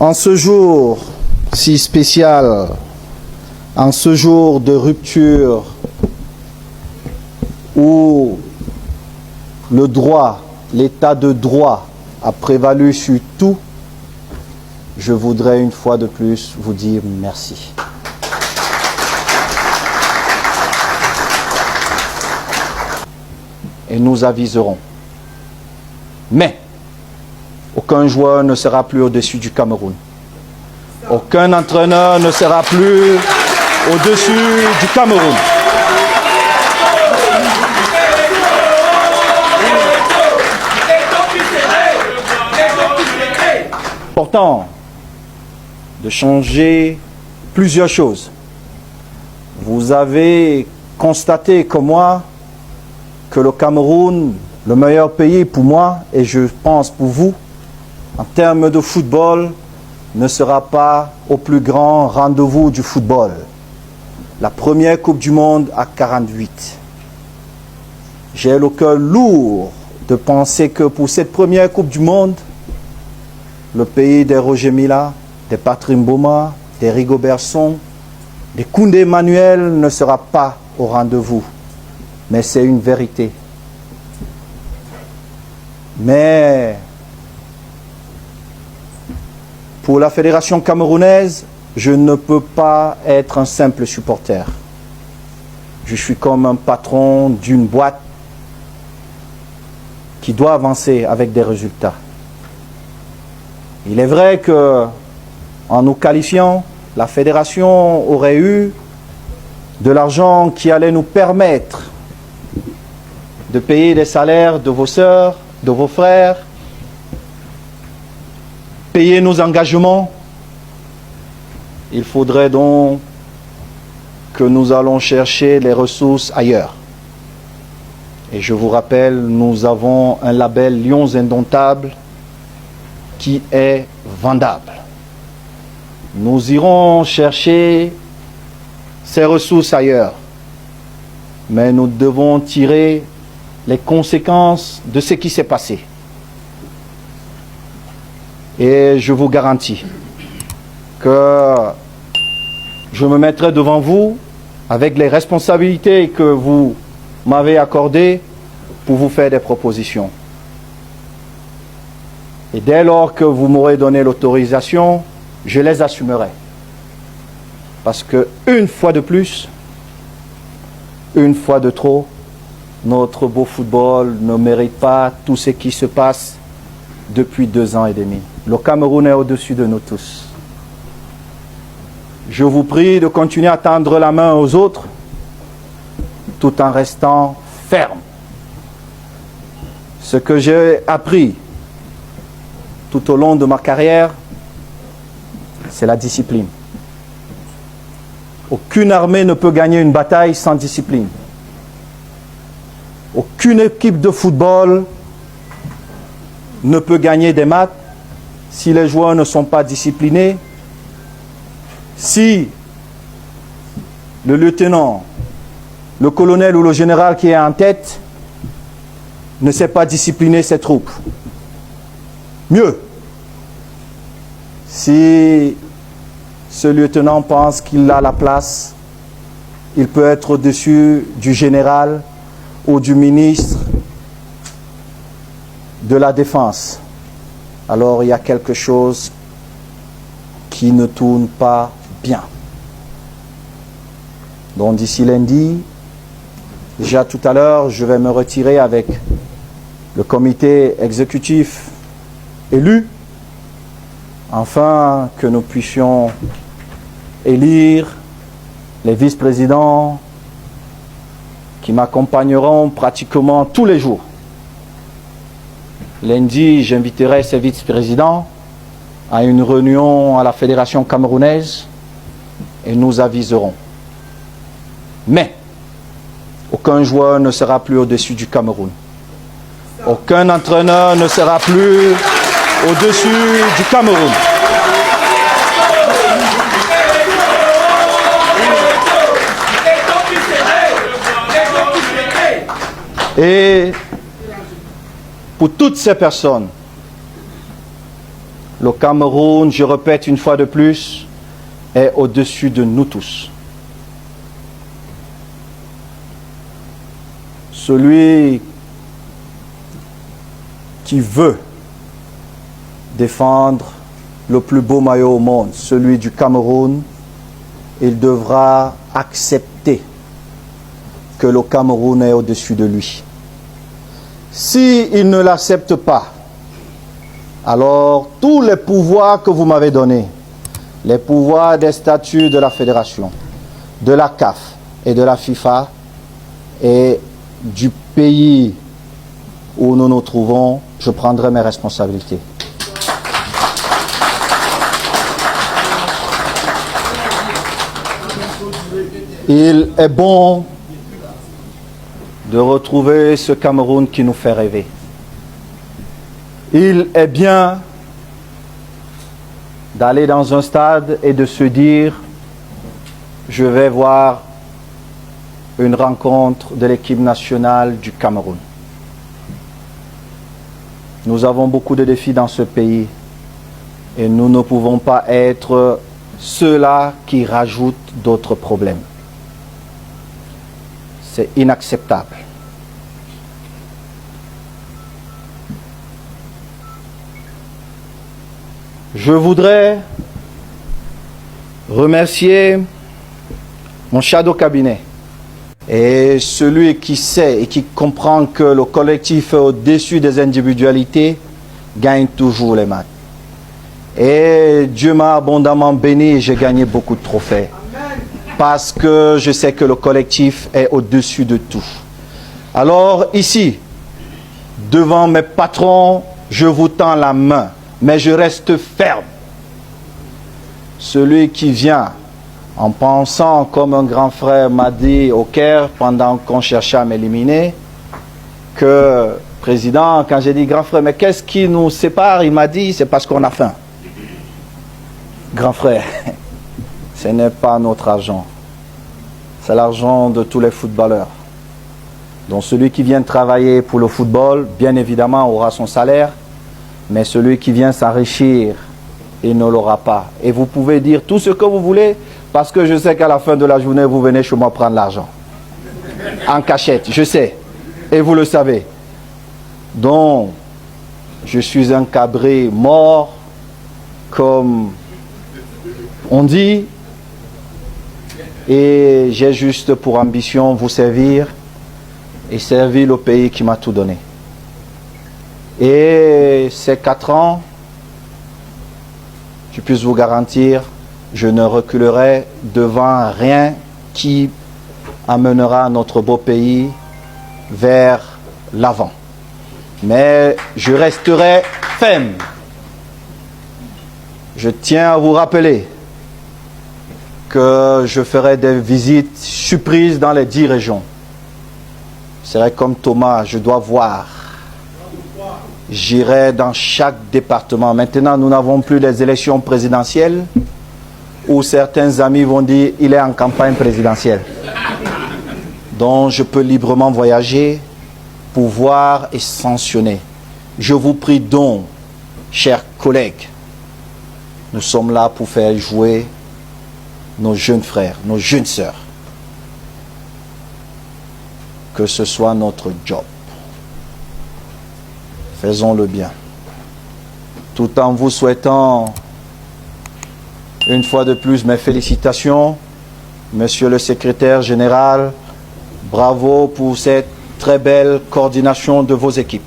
En ce jour si spécial, en ce jour de rupture où le droit, l'état de droit a prévalu sur tout, je voudrais une fois de plus vous dire merci. Et nous aviserons. Mais aucun joueur ne sera plus au-dessus du Cameroun. Aucun entraîneur ne sera plus au-dessus du Cameroun. C'est important de changer plusieurs choses. Vous avez constaté comme moi que le Cameroun, le meilleur pays pour moi, et je pense pour vous, en termes de football, ne sera pas au plus grand rendez-vous du football. La première Coupe du Monde à 48. J'ai le cœur lourd de penser que pour cette première Coupe du Monde, le pays des Roger Mila, des Patrick Mboma, des Rigobert Song, des Koundé Manuel ne sera pas au rendez-vous. Mais c'est une vérité. Mais pour la fédération camerounaise, je ne peux pas être un simple supporter. Je suis comme un patron d'une boîte qui doit avancer avec des résultats. Il est vrai que, en nous qualifiant, la fédération aurait eu de l'argent qui allait nous permettre de payer les salaires de vos sœurs, de vos frères, payer nos engagements. Il faudrait donc que nous allons chercher les ressources ailleurs. Et je vous rappelle, nous avons un label Lions Indomptables qui est vendable. Nous irons chercher ces ressources ailleurs. Mais nous devons tirer les conséquences de ce qui s'est passé. Et je vous garantis que je me mettrai devant vous avec les responsabilités que vous m'avez accordées pour vous faire des propositions. Et dès lors que vous m'aurez donné l'autorisation, je les assumerai. Parce que une fois de plus, une fois de trop, notre beau football ne mérite pas tout ce qui se passe depuis 2 ans et demi. Le Cameroun est au-dessus de nous tous. Je vous prie de continuer à tendre la main aux autres tout en restant ferme. Ce que j'ai appris tout au long de ma carrière, c'est la discipline. Aucune armée ne peut gagner une bataille sans discipline. Aucune équipe de football ne peut gagner des matchs si les joueurs ne sont pas disciplinés, si le lieutenant, le colonel ou le général qui est en tête ne sait pas discipliner ses troupes. Mieux, si ce lieutenant pense qu'il a la place, il peut être au-dessus du général ou du ministre de la Défense. Alors il y a quelque chose qui ne tourne pas bien. Donc d'ici lundi, déjà tout à l'heure, je vais me retirer avec le comité exécutif élu, afin que nous puissions élire les vice-présidents qui m'accompagneront pratiquement tous les jours. Lundi, j'inviterai ces vice-présidents à une réunion à la Fédération camerounaise et nous aviserons. Mais aucun joueur ne sera plus au-dessus du Cameroun. Aucun entraîneur ne sera plus au-dessus du Cameroun. Et pour toutes ces personnes, Le Cameroun, je répète une fois de plus, est au-dessus de nous tous. Celui qui veut défendre le plus beau maillot au monde, celui du Cameroun, il devra accepter que le Cameroun est au-dessus de lui. S'il ne l'accepte pas, alors tous les pouvoirs que vous m'avez donnés, les pouvoirs des statuts de la Fédération, de la CAF et de la FIFA et du pays où nous nous trouvons, je prendrai mes responsabilités. Il est bon de retrouver ce Cameroun qui nous fait rêver. Il est bien d'aller dans un stade et de se dire « Je vais voir une rencontre de l'équipe nationale du Cameroun ». Nous avons beaucoup de défis dans ce pays et nous ne pouvons pas être ceux-là qui rajoutent d'autres problèmes. C'est inacceptable. Je voudrais remercier mon shadow cabinet et celui qui sait et qui comprend que le collectif est au-dessus des individualités gagne toujours les matchs. Et Dieu m'a abondamment béni et j'ai gagné beaucoup de trophées. Parce que je sais que le collectif est au-dessus de tout. Alors ici, devant mes patrons, je vous tends la main, mais je reste ferme. Celui qui vient en pensant comme un grand frère m'a dit au Caire pendant qu'on cherchait à m'éliminer, que, président, quand j'ai dit grand frère, mais qu'est-ce qui nous sépare? Il m'a dit, c'est parce qu'on a faim. Grand frère, ce n'est pas notre argent. C'est l'argent de tous les footballeurs. Donc celui qui vient travailler pour le football, bien évidemment, aura son salaire. Mais celui qui vient s'enrichir, il ne l'aura pas. Et vous pouvez dire tout ce que vous voulez, parce que je sais qu'à la fin de la journée, vous venez chez moi prendre l'argent. En cachette, je sais. Et vous le savez. Donc, je suis un cabré mort, comme on dit, et j'ai juste pour ambition vous servir et servir le pays qui m'a tout donné. Et ces 4 ans, je puis vous garantir, je ne reculerai devant rien qui amènera notre beau pays vers l'avant. Mais je resterai ferme. Je tiens à vous rappeler que je ferai des visites surprises dans les 10 régions. C'est vrai, comme Thomas, je dois voir. J'irai dans chaque département. Maintenant, nous n'avons plus les élections présidentielles où certains amis vont dire il est en campagne présidentielle. Donc, je peux librement voyager pour voir et sanctionner. Je vous prie donc, chers collègues, nous sommes là pour faire jouer nos jeunes frères, nos jeunes sœurs. Que ce soit notre job. Faisons-le bien. Tout en vous souhaitant, une fois de plus, mes félicitations, Monsieur le Secrétaire Général. Bravo pour cette très belle coordination de vos équipes.